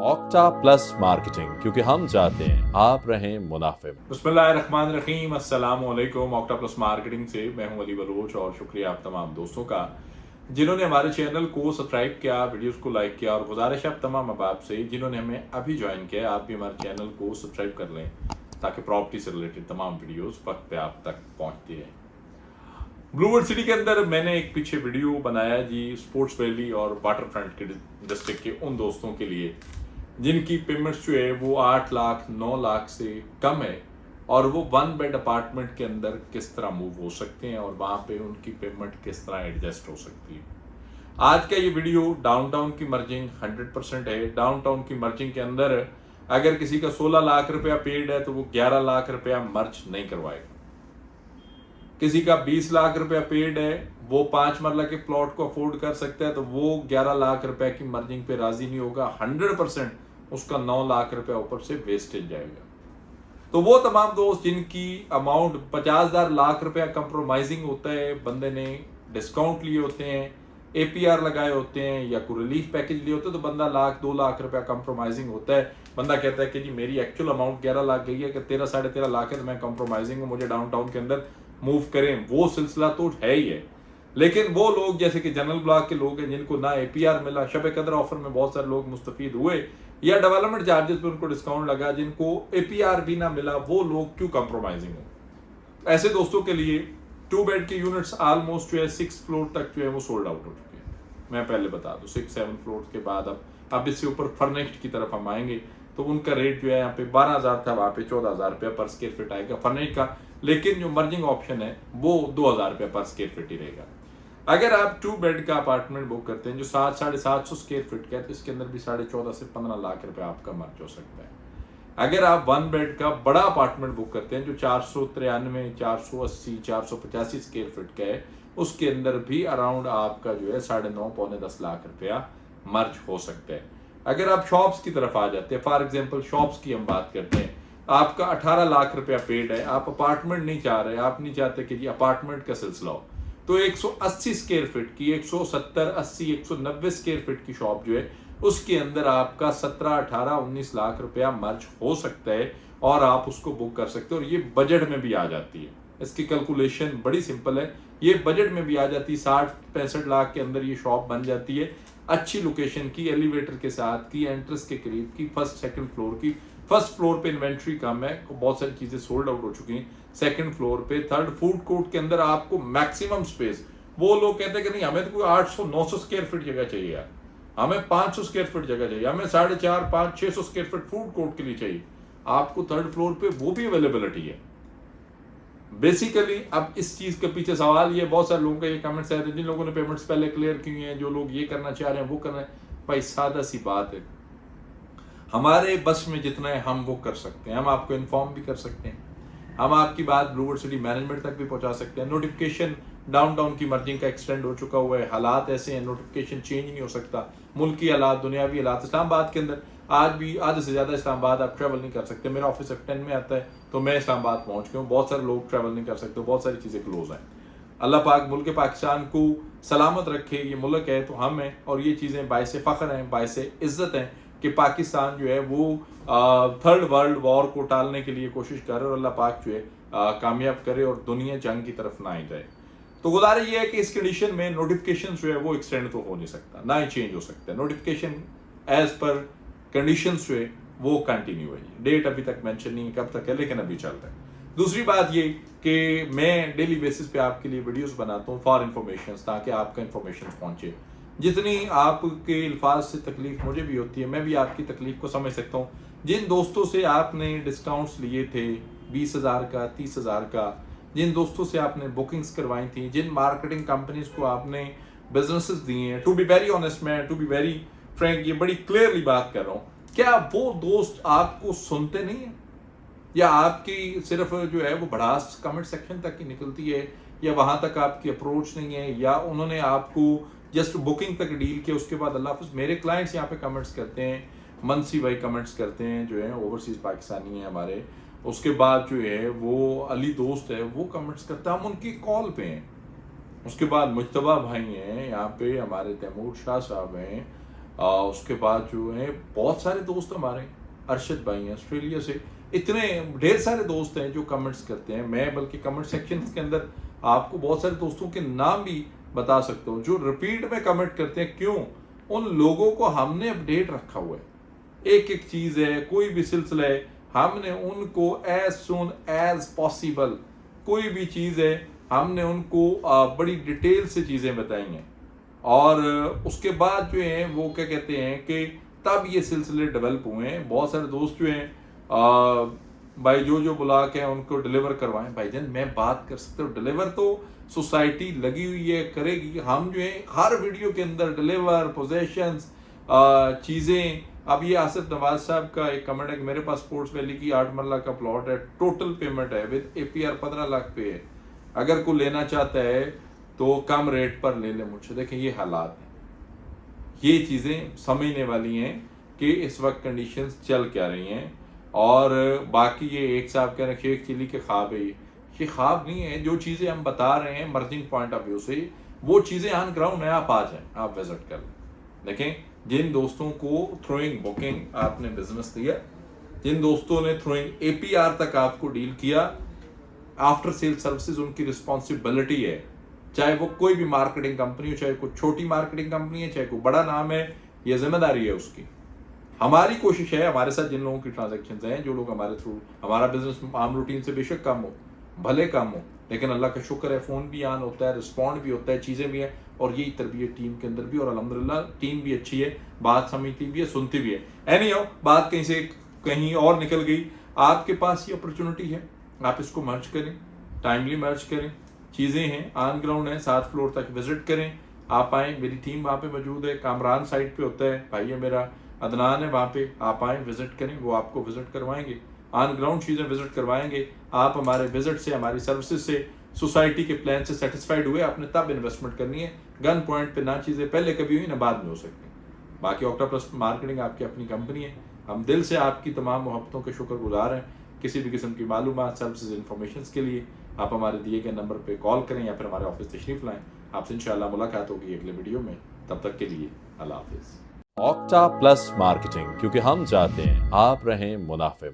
Octa plus marketing, क्योंकि हम चाहते हैं आप रहें मुनाफे। बिस्मिल्लाहिर्रहमानिर्रहीम, अस्सलाम वालेकुम। ऑक्टा प्लस मार्केटिंग से मैं हूं अली बलोच और शुक्रिया आप तमाम दोस्तों का जिन्होंने हमारे चैनल को सब्सक्राइब किया, वीडियोस को लाइक किया। और गुजारिश है आप तमाम अहबाब से जिन्होंने हमें अभी ज्वाइन किया, आप भी हमारे चैनल को सब्सक्राइब कर लें ताकि प्रॉपर्टी से रिलेटेड तमाम वीडियोस वक्त पे आप तक पहुंचती है। ब्लूवर्ड सिटी के अंदर मैंने एक पीछे वीडियो बनाया जी, स्पोर्ट्स वैली और वाटर फ्रंट के डिस्ट्रिक्ट के उन दोस्तों के लिए जिनकी पेमेंट्स जो है वो 8 लाख 9 लाख से कम है और वो 1 बेड अपार्टमेंट के अंदर किस तरह मूव हो सकते हैं और वहाँ पे उनकी पेमेंट किस तरह एडजस्ट हो सकती है। आज का ये वीडियो डाउनटाउन की मर्जिंग 100% है। डाउनटाउन की मर्जिंग के अंदर अगर किसी का 16 लाख रुपया पेड है तो वो 11 लाख रुपया मर्ज नहीं करवाएगा। किसी का 20 लाख रुपया पेड है, वो 5 मरला के प्लॉट को अफोर्ड कर सकता है तो वो 11 लाख रुपए की मर्जिंग पे राजी नहीं होगा। 100% उसका 9 लाख रुपया ऊपर से वेस्टेज जाएगा। तो वो तमाम दोस्त जिनकी अमाउंट 50,000 लाख रुपया कंप्रोमाइजिंग होता है, बंदे ने डिस्काउंट लिए होते हैं, एपीआर लगाए होते हैं या कोई रिलीफ पैकेज लिए होते हैं, तो बंदा 1-2 लाख रुपया कंप्रोमाइजिंग होता है। बंदा कहता है कि जी मेरी एक्चुअल अमाउंट 11 लाख गई है कि 13-13.5 लाख है तो मैं कंप्रोमाइजिंग हूँ, मुझे डाउनटाउन के अंदर मूव करें। वो सिलसिला तो है ही है, लेकिन वो लोग जैसे कि जनरल ब्लॉक के लोग हैं जिनको ना एपीआर मिला, शब कदर ऑफर में बहुत सारे लोग मुस्तफीद हुए या डेवलपमेंट चार्जेस पे उनको डिस्काउंट लगा, जिनको एपीआर भी ना मिला, वो लोग क्यों कंप्रोमाइजिंग हो। ऐसे दोस्तों के लिए 2 बेड के यूनिट्स ऑलमोस्ट जो है 6 फ्लोर तक जो है वो सोल्ड आउट हो चुके हैं। मैं पहले बता दूं 6-7 फ्लोर के बाद अब इससे ऊपर फर्निश्ड की तरफ हम आएंगे तो उनका रेट जो है यहाँ पे 12,000 था, वहां पे 14,000 रुपया पर स्क्वायर फीट आएगा फर्निश्ड का, लेकिन जो मर्जिंग ऑप्शन है वो 2,000 रुपया पर स्क्वायर फीट ही रहेगा। अगर आप 2 बेड का अपार्टमेंट बुक करते हैं जो 700-750 स्क्वायर फीट का है तो इसके अंदर भी 14.5 से 15 लाख रुपया आपका मर्ज हो सकता है। अगर आप 1 बेड का बड़ा अपार्टमेंट बुक करते हैं जो 493, 480, 485 स्क्वायर फीट का है, उसके अंदर भी अराउंड आपका जो है 9.5-10 लाख रुपया मर्ज हो सकता है। अगर आप शॉप्स की तरफ आ जाते हैं, फॉर एग्जांपल शॉप्स की हम बात करते हैं, आपका 18 लाख रुपया पेड है, आप अपार्टमेंट नहीं चाह रहे, आप नहीं चाहते कि जी अपार्टमेंट का सिलसिला हो, तो 180 स्क्वायर फीट की 170, 80, 190 स्क्वायर फीट की शॉप जो है उसके अंदर आपका 17, 18, 19 लाख रुपया मर्ज हो सकता है और आप उसको बुक कर सकते हो और ये बजट में भी आ जाती है। इसकी कैलकुलेशन बड़ी सिंपल है, ये बजट में भी आ जाती है। 60-65 लाख के अंदर ये शॉप बन जाती है, अच्छी लोकेशन की, एलिवेटर के साथ की, एंट्रेंस के करीब की, फर्स्ट सेकंड फ्लोर की। फर्स्ट फ्लोर पे इन्वेंट्री कम है, बहुत सारी चीजें सोल्ड आउट हो चुकी हैं। सेकंड फ्लोर पे, थर्ड फूड कोर्ट के अंदर आपको मैक्सिमम स्पेस, वो लोग कहते हैं कि नहीं हमें तो कोई 800-900 स्क्वायर फीट जगह चाहिए यार, हमें 500 स्क्वायर फीट जगह चाहिए, हमें 4.5, 500, 600 स्क्वायर फीट फूड कोर्ट के लिए चाहिए। आपको थर्ड फ्लोर पे वो भी अवेलेबिलिटी है। बेसिकली अब इस चीज के पीछे सवाल ये, बहुत सारे लोगों का ये कमेंट्स आए थे जिन लोगों ने पेमेंट्स पहले क्लियर की हैं, जो लोग ये करना चाह रहे हैं वो कर रहे हैं। भाई सादा सी बात है, हमारे बस में जितना है हम वो कर सकते हैं, हम आपको इन्फॉर्म भी कर सकते हैं, हम आपकी बात ब्लूवर्ड सिटी मैनेजमेंट तक भी पहुंचा सकते हैं। नोटिफिकेशन डाउनटाउन की मर्जिंग का एक्सटेंड हो चुका हुआ है, हालात ऐसे हैं, नोटिफिकेशन चेंज नहीं हो सकता, मुल्की हालात, दुनियावी हालात। इस्लामाबाद के अंदर आज भी आधे से ज्यादा इस्लामाबाद आप ट्रैवल नहीं कर सकते। मेरा ऑफिस F10 में आता है तो मैं इस्लामाबाद पहुंच गया हूँ, बहुत सारे लोग ट्रैवल नहीं कर सकते, बहुत सारी चीजें क्लोज हैं। अल्लाह पाक मुल्क पाकिस्तान को सलामत रखे, ये मुल्क है तो हम हैं और ये चीजें बायसे फख्र हैं, बायसे इज्जत हैं कि पाकिस्तान जो है वो थर्ड वर्ल्ड वॉर को टालने के लिए कोशिश करे और अल्लाह पाक जो है कामयाब करे और दुनिया जंग की तरफ ना ही जाए। तो गुजारिश ये है कि इस कंडीशन में नोटिफिकेशन जो है वो एक्सटेंड तो हो नहीं सकता, ना ही चेंज हो सकता है। नोटिफिकेशन एज पर कंडीशंस जो है वो कंटिन्यू है, डेट अभी तक मेंशन नहीं है कब तक है, लेकिन अभी चलता है। दूसरी बात ये कि मैं डेली बेसिस पे आपके लिए वीडियोस बनाता हूँ फॉर इन्फॉर्मेशन, ताकि आपका इन्फॉर्मेशन पहुंचे। जितनी आपके अल्फाज से तकलीफ मुझे भी होती है, मैं भी आपकी तकलीफ को समझ सकता हूँ। जिन दोस्तों से आपने डिस्काउंट्स लिए थे 20,000 का, 30,000 का, जिन दोस्तों से आपने बुकिंग्स करवाई थी, जिन मार्केटिंग कंपनीज को आपने बिजनेसेस दिए हैं, टू बी वेरी ऑनेस्ट, मैं टू बी वेरी फ्रैंक ये बड़ी क्लियरली बात कर रहा हूँ, क्या वो दोस्त आपको सुनते नहीं है या आपकी सिर्फ जो है वो भड़ास कमेंट सेक्शन तक ही निकलती है, या वहां तक आपकी अप्रोच नहीं है, या उन्होंने आपको जस्ट बुकिंग तक डील किया उसके बाद अल्लाह हाफ़िज़। मेरे क्लाइंट्स यहाँ पे कमेंट्स करते हैं, मनसी भाई कमेंट्स करते हैं जो है ओवरसीज पाकिस्तानी है हमारे, उसके बाद जो है वो अली दोस्त है वो कमेंट्स करता है, हम उनकी कॉल पे हैं। उसके बाद मुज्तबा भाई हैं यहाँ पे, हमारे तैमूर शाह साहब हैं, उसके बाद जो है बहुत सारे दोस्त हमारे, अरशद भाई हैं ऑस्ट्रेलिया से, इतने ढेर सारे दोस्त हैं जो कमेंट्स करते हैं। मैं बल्कि कमेंट सेक्शन के अंदर आपको बहुत सारे दोस्तों के नाम भी बता सकता हूँ जो रिपीट में कमेंट करते हैं। क्यों? उन लोगों को हमने अपडेट रखा हुआ है, एक एक चीज़ है, कोई भी सिलसिला है, हमने उनको एज सुन एज पॉसिबल कोई भी चीज़ है हमने उनको बड़ी डिटेल से चीज़ें बताई हैं। और उसके बाद जो है वो क्या कहते हैं कि तब ये सिलसिले डेवलप हुए हैं। बहुत सारे दोस्त जो हैं भाई जो बुला के उनको डिलीवर करवाएं। भाईजान मैं बात कर सकता हूँ, डिलीवर तो सोसाइटी लगी हुई है करेगी। हम जो है हर वीडियो के अंदर डिलीवर पोजेशंस चीज़ें, अब ये आसिफ नवाज साहब का एक कमेंट है कि मेरे पास स्पोर्ट्स वैली की 8 मरला का प्लॉट है, टोटल पेमेंट है विद APR 15 लाख पे है, अगर कोई लेना चाहता है तो कम रेट पर ले ले मुझसे। देखें ये हालात हैं, ये चीज़ें समझने वाली हैं कि इस वक्त कंडीशंस चल क्या रही हैं। और बाकी ये एक साहब कह रहे हैं शेख चिली के ख्वाब है, ये ख्वाब नहीं है। जो चीज़ें हम बता रहे हैं मर्जिंग पॉइंट ऑफ व्यू से, वो चीज़ें ऑन ग्राउंड है, आप आ जाएं, आप विजिट कर लें। देखें जिन दोस्तों को थ्रोइंग बुकिंग आपने बिजनेस दिया, जिन दोस्तों ने थ्रोइंग APR तक आपको डील किया, आफ्टर सेल सर्विसेज उनकी रिस्पॉन्सिबिलिटी है। चाहे वो कोई भी मार्केटिंग कंपनी हो, चाहे कोई छोटी मार्केटिंग कंपनी है, चाहे कोई बड़ा नाम है, ये जिम्मेदारी है उसकी। हमारी कोशिश है, हमारे साथ जिन लोगों की ट्रांजैक्शन हैं, जो लोग हमारे थ्रू, हमारा बिजनेस आम रूटीन से बेशक कम हो, भले कम हो, लेकिन अल्लाह का शुक्र है फ़ोन भी ऑन होता है, रिस्पॉन्ड भी होता है, चीज़ें भी हैं। और यही तरबियत टीम के अंदर भी, और अल्हम्दुलिल्लाह टीम भी अच्छी है, बात समझती भी है, सुनती भी है। एनी हो, बात कहीं से कहीं और निकल गई, आपके पास ये अपॉर्चुनिटी है, आप इसको मर्ज करें, टाइमली मर्ज करें। चीज़ें हैं, ऑन ग्राउंड है, 7 फ्लोर तक विजिट करें, आप आएँ, मेरी टीम वहाँ पे मौजूद है, कामरान साइड पे होता है, भाई है मेरा अदनान है वहाँ पे, आप आएँ विजिट करें, वो आपको विजिट करवाएंगे, ऑन ग्राउंड चीज़ें विजिट करवाएंगे। आप हमारे विजिट से, हमारी सर्विसेज से, सोसाइटी के प्लान से सेटिस्फाइड हुए, आपने तब इन्वेस्टमेंट करनी है। गन पॉइंट पे ना चीज़ें पहले कभी हुई ना बाद में हो सकती। बाकी ऑक्टाप्लस मार्केटिंग आपकी अपनी कंपनी है, हम दिल से आपकी तमाम मोहब्बतों के शुक्रगुजार हैं। किसी भी किस्म की मालूमात, सर्विसेज, इन्फॉर्मेशन के लिए आप हमारे दिए गए नंबर पे कॉल करें या फिर हमारे ऑफिस तशरीफ लाएं। आपसे इंशाल्लाह मुलाकात होगी अगले वीडियो में, तब तक के लिए अल्लाह हाफिज़। ऑक्टा प्लस मार्केटिंग, क्योंकि हम चाहते हैं आप रहें मुनाफे।